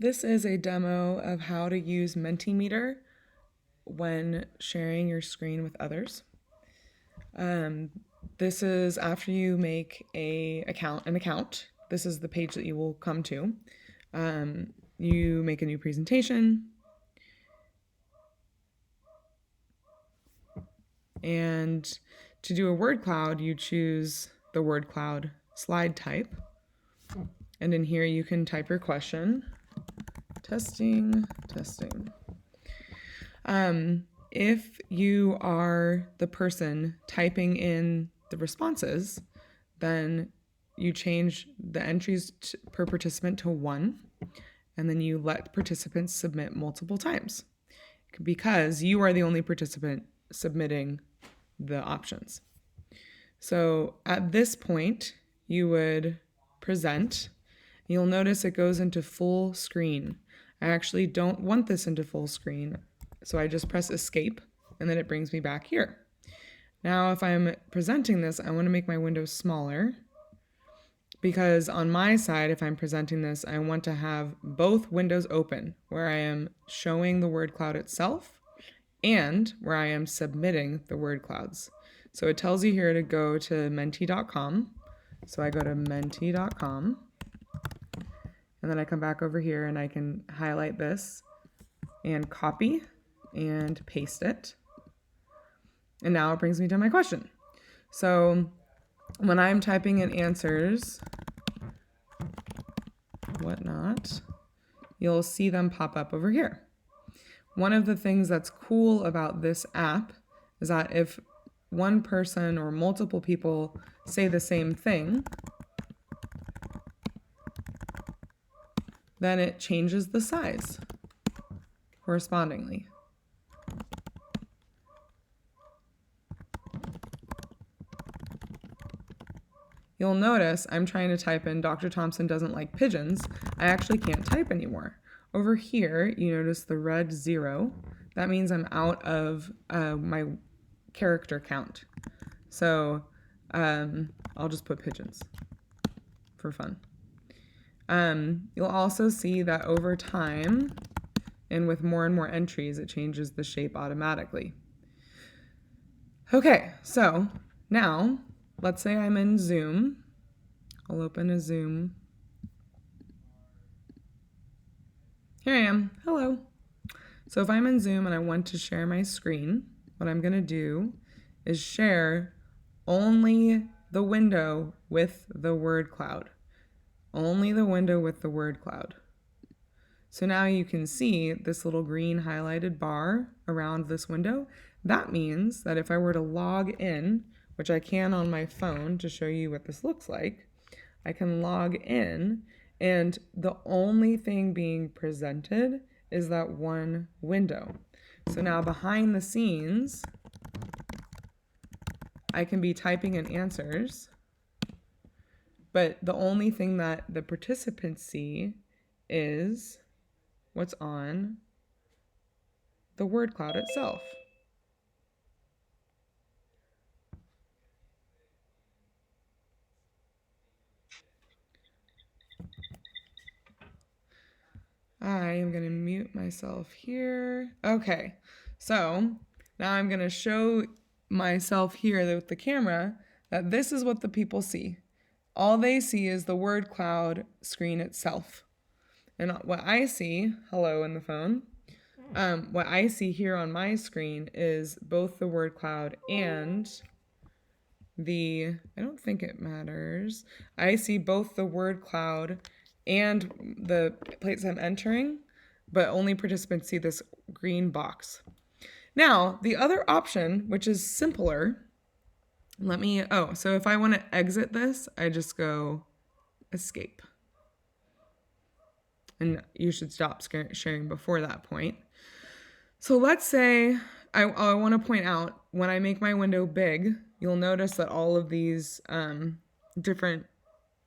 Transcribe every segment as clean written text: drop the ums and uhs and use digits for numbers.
This is a demo of how to use Mentimeter when sharing your screen with others. This is after you make an account. This is the page that you will come to. You make a new presentation, and to do a word cloud, you choose the word cloud slide type. And in here, you can type your question. Testing. If you are the person typing in the responses, then you change the entries per participant to 1, and then you let participants submit multiple times because you are the only participant submitting the options. So at this point, you would present. You'll notice it goes into full screen. I actually don't want this into full screen, so I just press escape, and then it brings me back here. Now, if I'm presenting this, I want to make my window smaller because on my side, if I'm presenting this, I want to have both windows open where I am showing the word cloud itself and where I am submitting the word clouds. So it tells you here to go to menti.com. So I go to menti.com. And then I come back over here and I can highlight this and copy and paste it. And now it brings me to my question. So when I'm typing in answers, whatnot, you'll see them pop up over here. One of the things that's cool about this app is that if one person or multiple people say the same thing, then it changes the size correspondingly. You'll notice I'm trying to type in Dr. Thompson doesn't like pigeons. I actually can't type anymore. Over here, you notice the red 0. That means I'm out of my character count. So I'll just put pigeons for fun. You'll also see that over time and with more and more entries, it changes the shape automatically. Okay, so now let's say I'm in Zoom. I'll open a Zoom. Here I am. Hello. So if I'm in Zoom and I want to share my screen, what I'm going to do is share only the window with the word cloud. Only the window with the word cloud. So now you can see this little green highlighted bar around this window. That means that if I were to log in, which I can on my phone to show you what this looks like, I can log in and the only thing being presented is that one window. So now behind the scenes, I can be typing in answers, but the only thing that the participants see is what's on the word cloud itself. I am going to mute myself here. Okay, so now I'm going to show myself here with the camera that this is what the people see. All they see is the word cloud screen itself. And what I see, hello in the phone, what I see here on my screen is both the word cloud and I don't think it matters. I see both the word cloud and the place I'm entering, but only participants see this green box. Now, the other option, which is simpler, so if I want to exit this, I just go escape. And you should stop sharing before that point. So let's say I want to point out when I make my window big, you'll notice that all of these different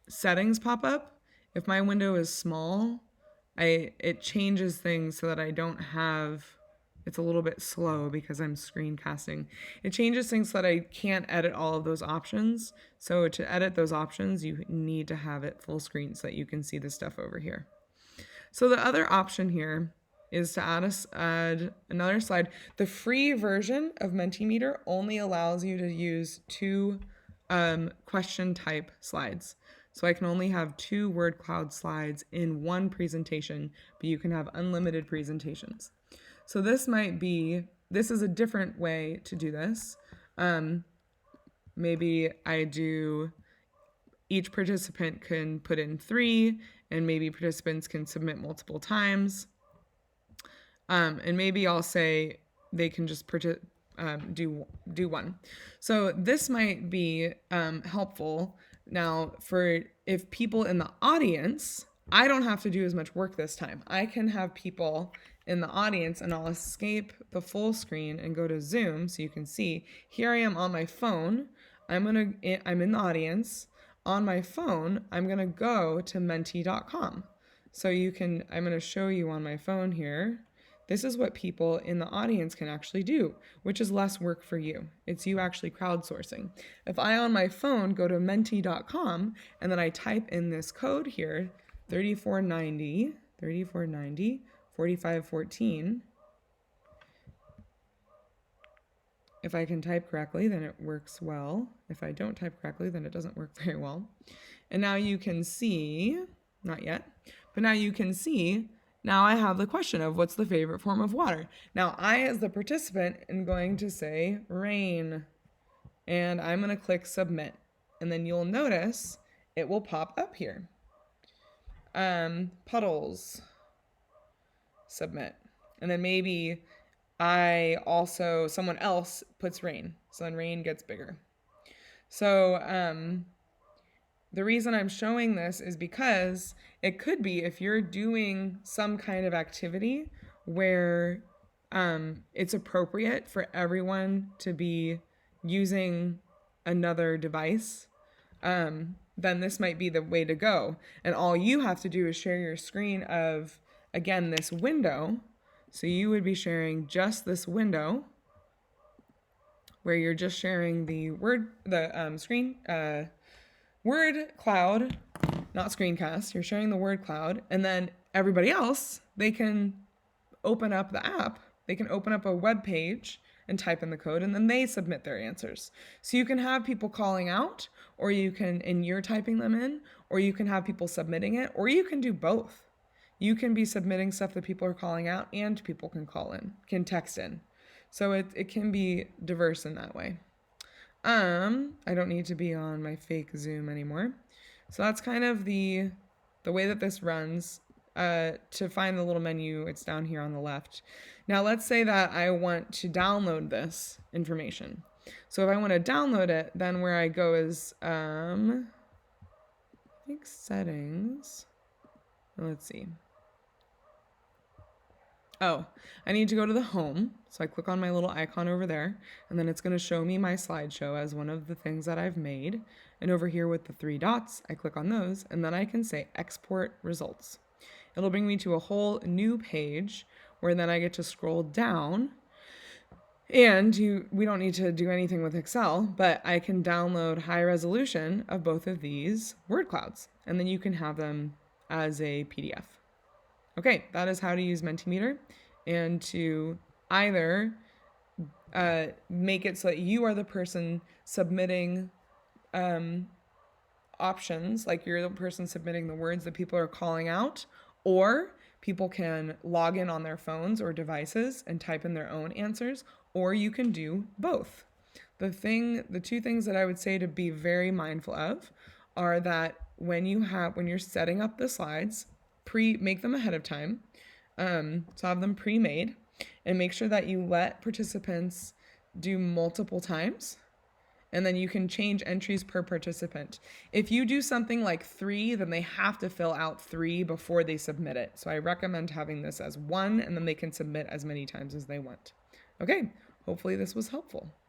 settings pop up. If my window is small, it changes things so that I don't have, it's a little bit slow because I'm screencasting. It changes things so that I can't edit all of those options. So to edit those options, you need to have it full screen so that you can see the stuff over here. So the other option here is to add another slide. The free version of Mentimeter only allows you to use 2 question type slides. So I can only have 2 word cloud slides in one presentation, but you can have unlimited presentations. So this is a different way to do this. Maybe each participant can put in 3, and maybe participants can submit multiple times. And maybe I'll say they can just do 1. So this might be helpful. Now, if people in the audience, I don't have to do as much work this time. I can have people in the audience, and I'll escape the full screen and go to Zoom so you can see. Here I am on my phone. I'm in the audience. On my phone, I'm gonna go to menti.com. So I'm gonna show you on my phone here. This is what people in the audience can actually do, which is less work for you. It's you actually crowdsourcing. If I on my phone go to menti.com and then I type in this code here, 3490, 4514. If I can type correctly, then it works well. If I don't type correctly, then it doesn't work very well. And now you can see, not yet, but now you can see, now I have the question of what's the favorite form of water. Now I, as the participant, am going to say rain, and I'm gonna click submit. And then you'll notice it will pop up here. Puddles, submit. And then maybe someone else puts rain. So then rain gets bigger. So the reason I'm showing this is because it could be if you're doing some kind of activity where it's appropriate for everyone to be using another device, then this might be the way to go. And all you have to do is share your screen of, again, this window. So you would be sharing just this window where you're just sharing the word cloud, not screencast. You're sharing the word cloud, and then everybody else, they can open up the app. They can open up a web page and type in the code, and then they submit their answers. So you can have people calling out, or you're typing them in, or you can have people submitting it, or you can do both. You can be submitting stuff that people are calling out, and people can text in. So it can be diverse in that way. I don't need to be on my fake Zoom anymore. So that's kind of the way that this runs. To find the little menu, it's down here on the left. Now let's say that I want to download this information. So if I want to download it, then where I go is, I think settings. Let's see. Oh, I need to go to the home. So I click on my little icon over there, and then it's going to show me my slideshow as one of the things that I've made. And over here with the 3 dots, I click on those, and then I can say export results. It'll bring me to a whole new page where then I get to scroll down. And we don't need to do anything with Excel, but I can download high resolution of both of these word clouds, and then you can have them as a PDF. Okay, that is how to use Mentimeter, and to either make it so that you are the person submitting options, like you're the person submitting the words that people are calling out, or people can log in on their phones or devices and type in their own answers, or you can do both. The 2 things that I would say to be very mindful of are that when you're setting up the slides, make them ahead of time. So have them pre-made, and make sure that you let participants do multiple times, and then you can change entries per participant. If you do something like 3, then they have to fill out 3 before they submit it. So I recommend having this as 1, and then they can submit as many times as they want. Okay, hopefully this was helpful.